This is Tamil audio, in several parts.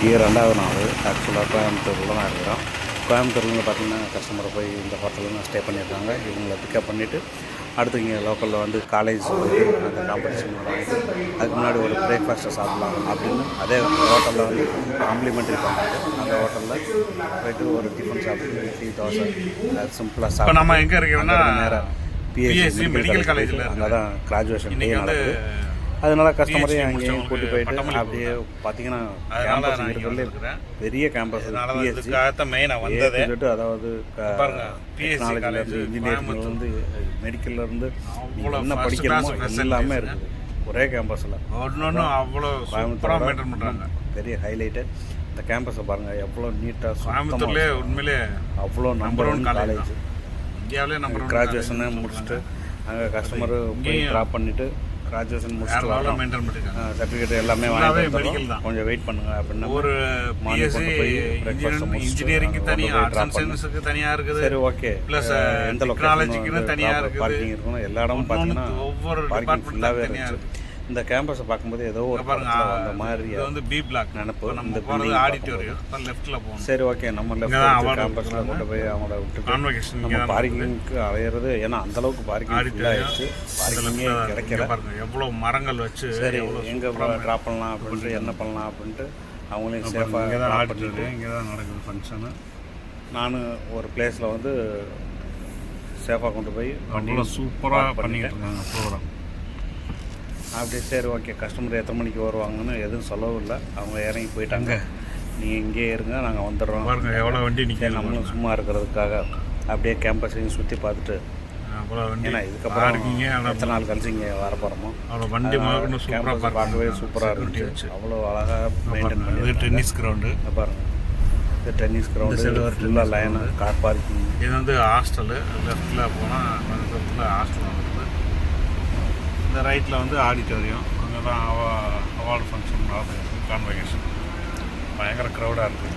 இன்றைக்கி 2வது நாள். ஆக்சுவலாக கோயம்புத்தூரில் தான் இருக்கிறோம். கோயம்புத்தூர்லேருந்து பார்த்திங்கன்னா கஸ்டமரை போய் இந்த ஹோட்டலில் தான் ஸ்டே பண்ணியிருக்காங்க. இவங்களை பிக்கப் பண்ணிவிட்டு அடுத்து இங்கே லோக்கலில் வந்து காலேஜ் அந்த காம்படிஷன் வாங்கிட்டு அதுக்கு முன்னாடி ஒரு பிரேக்ஃபாஸ்ட்டை சாப்பிட்லாம் அப்படின்னு அதே ஹோட்டலில் வந்து காம்ப்ளிமெண்ட்ரி பண்ணாங்க. அந்த ஹோட்டலில் போய்ட்டு ஒரு டிஃபன் சாப்பிட்டு இட்லி தோசை சிம்பிளாக சாப்பிட்டு நம்ம எங்கே இருக்கிறோன்னா நேராக பிஎஸ்சி மெடிக்கல் காலேஜில் அங்கே தான் கிராஜுவேஷன் டே நடக்குது. அதனால கஸ்டமரையும் அங்கேயும் கூட்டி போயிட்டு அப்படியே பார்த்தீங்கன்னா கேம்பஸ் இருக்கிறதுலே பெரிய கேம்பஸ் பிஎஸ்சி சொல்லிட்டு, அதாவது டெக்னாலஜிலேருந்து இன்ஜினியரிங்லேருந்து மெடிக்கல்லேருந்து என்ன படிக்கணுமோ எல்லாமே இருக்குது ஒரே கேம்பஸில். கோயம்புத்தூர் பெரிய ஹைலைட்டு இந்த கேம்பஸை பாருங்கள் எவ்வளோ நீட்டாக கோயம்புத்தூர்லேயே உண்மையிலே அவ்வளோ நம்பர் 1 காலேஜ். இந்தியாவிலே நம்பர் கிராஜுவேஷனை முடிச்சுட்டு அங்கே கஸ்டமரு போய் ட்ராப் பண்ணிவிட்டு கிராஜுவேஷன் முடிச்சுட்டு வரலாம். சர்டிஃபிகேட் எல்லாமே வாங்கி கொஞ்சம் வெயிட் பண்ணுங்க அப்படின்னு ஒரு இன்ஜினியரிங் தனியாக, ஆர்ட்ஸ் அண்ட் சயின்ஸுக்கு தனியாக இருக்குது. சரி, ஓகே. ப்ளஸ் எந்த டெக்னாலஜிக்குன்னு தனியாக இருக்குது, பார்க்கிங் இருக்கணும். எல்லா இடமும் பார்த்தீங்கன்னா ஒவ்வொரு பார்க்கிங் ஃபுல்லாகவே இருந்துச்சு. இந்த கேம்பஸை பார்க்கும்போது ஏதோ ஒரு அந்த மாதிரி வந்து பி பிளாக் நினைப்பு. இந்த போகிறது ஆடிட்டோரியம் லெஃப்ட்டில் போகணும். சரி, ஓகே. நம்ம லெஃப்ட் கேம்பஸில் கொண்டு போய் அவங்கள விட்டு நம்ம பார்க்கிங்க்கு அலையிறது. ஏன்னா அந்தளவுக்கு பார்க்கிங் ஆகிடுச்சு, பார்க்கிங்கே கிடைக்கல. எவ்வளோ மரங்கள் வச்சு சரி எங்கே ட்ராப் பண்ணலாம் அப்படின்ட்டு என்ன பண்ணலாம் அப்படின்ட்டு அவங்களையும் சேஃபாக இங்கே தான் ஆடிட்டோரியம், இங்கே தான் நடக்குது ஃபங்க்ஷனு. நான் ஒரு பிளேஸில் வந்து சேஃபாக கொண்டு போய் வண்டியில் சூப்பராக பண்ணிக்கிட்டு இருக்காங்க ப்ரோக்ராம். அப்படியே சரி, ஓகே. கஸ்டமர் எத்தனை மணிக்கு வருவாங்கன்னு எதுவும் சொல்லவும் இல்லை. அவங்க இறங்கி போயிட்டாங்க. நீங்கள் இங்கேயே இருங்க, நாங்கள் வந்துடுறோம் பாருங்க எவ்வளோ வண்டி நிற்க. நம்மளும் சும்மா இருக்கிறதுக்காக அப்படியே கேம்பஸையும் சுற்றி பார்த்துட்டு, ஏன்னா இதுக்கப்புறம் இருக்கீங்க எத்தனை நாள் கழிச்சு இங்கே வர போகிறோமோ அவ்வளோ வண்டி கேம்பஸ் பார்க்கவே சூப்பராக இருந்துச்சு. அவ்வளோ அழகாக மெயின்டைன் பண்ணி. டென்னிஸ் கிரவுண்டு பாருங்கள், இது டென்னிஸ் கிரவுண்டு ஃபுல்லாக லைனு கார் பார்க்கிங். இது வந்து ஹாஸ்டலு. லெஃப்ட்டில் போனால் கொஞ்சம் தூரத்தில் ஹாஸ்டல் இருக்குது. இந்த ரைட்டில் வந்து ஆடிட்டோரியம். அங்கே தான் அவார்டு ஃபங்க்ஷன் நடக்குது, கான்வகேஷன். பயங்கர க்ரௌடாக இருக்குது.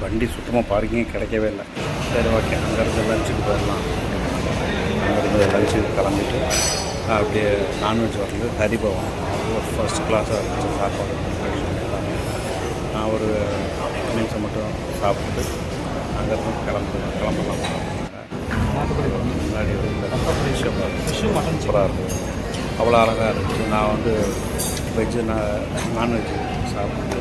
வண்டி சுத்தமாக பார்க்கிங்கே கிடைக்கவே இல்லை. சரி, ஓகே. அங்கேருந்து லஞ்சுக்கு போயிடலாம். அங்கேருந்து லஞ்சுக்கு கிளம்பிட்டு அப்படியே நான்வெஜ் வந்து ஹரிபவன் அவ்வளோ ஃபர்ஸ்ட் கிளாஸாக இருந்துச்சு சாப்பாடு எல்லாமே. நான் ஒரு மீல்ஸை மட்டும் சாப்பிட்டு அங்கேருந்து கிளம்பலாம். முன்னாடி ஃபிஷ்ஷு மட்டன் சூப்பராக இருக்குது, அவ்வளோ அழகாக இருந்துச்சு. நான் வந்து வெஜ்ஜு நான்வெஜ்ஜு சாப்பிட்டு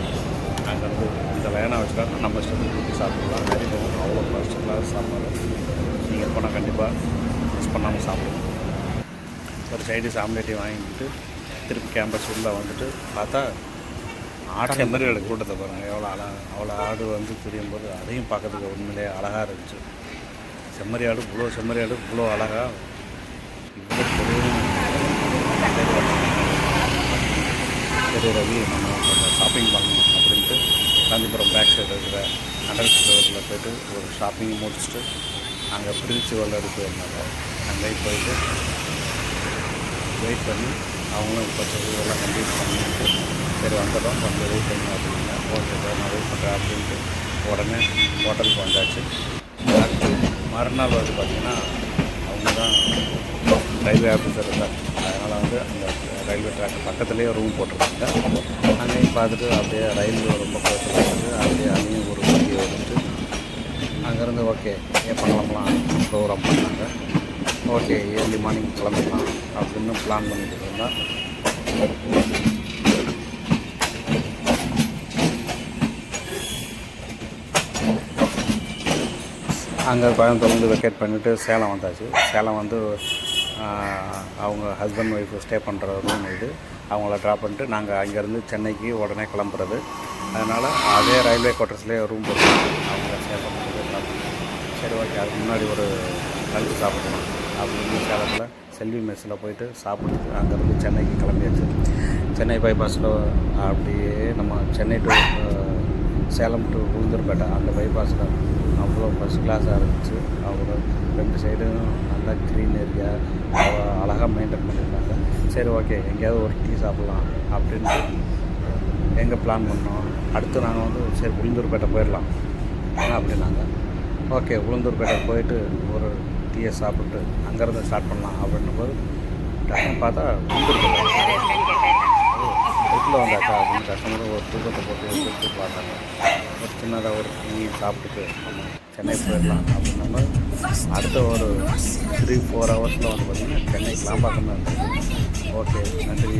அங்கேருந்து இந்த லைனாக வச்சுட்டாங்க. நம்ம இஷ்டத்துக்கு ஊற்றி சாப்பிடலாம். ஹரிபவன் அவ்வளோ ஃபர்ஸ்ட் கிளாஸ் சாப்பாடு. நீங்கள் போனால் கண்டிப்பாக மிஸ் பண்ணாமல் சாப்பிடுவோம். ஒரு சைடிஸ் ஆம்லேட்டையும் வாங்கிட்டு திருப்பி கேம்பஸ் உள்ளே வந்துட்டு பார்த்தா ஆடு செம்மறியாடு கூட்டத்தை பாருங்கள் எவ்வளோ அவ்வளோ ஆடு வந்து தெரியும் போது அதையும் பார்க்கறதுக்கு உண்மையிலே அழகாக இருந்துச்சு. செம்மறியாடு இவ்வளோ அழகாக இவ்வளோ சரி ரவி, நம்ம கொஞ்சம் ஷாப்பிங் பண்ணணும் அப்படின்ட்டு காந்திபுரம் பேக் சைடு இருக்கிற அண்டர் ஸ்டோரில் போய்ட்டு ஒரு ஷாப்பிங் முடிச்சுட்டு அங்கே பிரின்ஸ் வேர்ல்டு போயிருந்தாங்க. அங்கே போயிட்டு வெயிட் பண்ணி அவங்களும் கொஞ்சம் இதெல்லாம் கம்ப்ளீட் பண்ணிட்டு சரி வந்துடும், கொஞ்சம் வெயிட் பண்ணி அப்படின்னா ஓகே சார் நான் வெயிட் பண்ணுறேன் அப்படின்ட்டு உடனே ஹோட்டலுக்கு வந்தாச்சு. அடுத்து மறுநாள் வந்து பார்த்திங்கன்னா அவங்க தான் ரயில்வே ஆஃபீஸர் இருந்தார். அதனால் வந்து அந்த ரயில்வே ட்ராக் பக்கத்துலேயே ரூம் போட்டிருக்காங்க. அங்கேயும் பார்த்துட்டு அப்படியே ரயில் ரொம்ப க்ளோஸாக இருக்குது. அப்படியே அங்கேயும் ஒரு வண்டி வந்துட்டு அங்கேருந்து ஓகே பண்ணலாம்லாம் ப்ரோக்ராம் பண்ணாங்க. ஓகே ஏர்லி மார்னிங் கிளம்பிடலாம் அப்படின்னு பிளான் பண்ணிட்டு இருந்தால் அங்கே கோயம்புத்தூர்லேருந்து வெக்கேட் பண்ணிவிட்டு சேலம் வந்தாச்சு. சேலம் வந்து அவங்க ஹஸ்பண்ட் ஒய்ஃபு ஸ்டே பண்ணுற ரூம் இது. அவங்கள ட்ராப் பண்ணிட்டு நாங்கள் அங்கேருந்து சென்னைக்கு உடனே கிளம்புறது. அதனால் அதே ரயில்வே குவார்ட்டர்ஸ்லேயே ரூம் போட்டு அவங்க சேலம் பண்ணிட்டு ட்ராப் பண்ணி சரி ஓகே அதுக்கு முன்னாடி ஒரு லஞ்சு சாப்பிடணும் அப்படின்னு சேலத்தில் செல்வி மெஸ்ஸில் போயிட்டு சாப்பிட்டு அங்கேருந்து சென்னைக்கு கிளம்பியாச்சு. சென்னை பைபாஸில் அப்படியே நம்ம சென்னை டு சேலம் டு உளுந்தூர்பேட்டை அந்த பைபாஸில் அவ்வளோ ஃபஸ்ட் கிளாஸாக இருந்துச்சு. அவ்வளோ 2 சைடும் நல்லா க்ரீன் ஏரியா அழகாக மெயின்டைன் பண்ணியிருந்தாங்க. சரி ஓகே எங்கேயாவது ஒரு டீ சாப்பிட்லாம் அப்படின்ட்டு எங்கே பிளான் பண்ணோம். அடுத்து நாங்கள் வந்து சரி உளுந்தூர்பேட்டை போயிடலாம் அப்படின்னாங்க. ஓகே உளுந்தூர்பேட்டை போயிட்டு ஒரு டீயை சாப்பிட்டு அங்கேருந்து ஸ்டார்ட் பண்ணலாம் அப்படின்னும் போது டக்குன்னு பார்த்தா உளுந்தூர்பேட்டை பஸ்ஸில் வந்தாக்கா அப்படின்னு கஸ்டமரும் ஒரு தூக்கத்தை போட்டு எடுத்து பார்த்தாங்க. ஒரு சின்னதாக ஒரு டீ சாப்பிட்டுட்டு சென்னை போயிடலாம் அப்படின்ற மாதிரி அடுத்த ஒரு 3-4 ஹவர்ஸில் வந்து பார்த்திங்கன்னா சென்னை கிளாம்பாக்கம் தான் இருந்தது. ஓகே, நன்றி.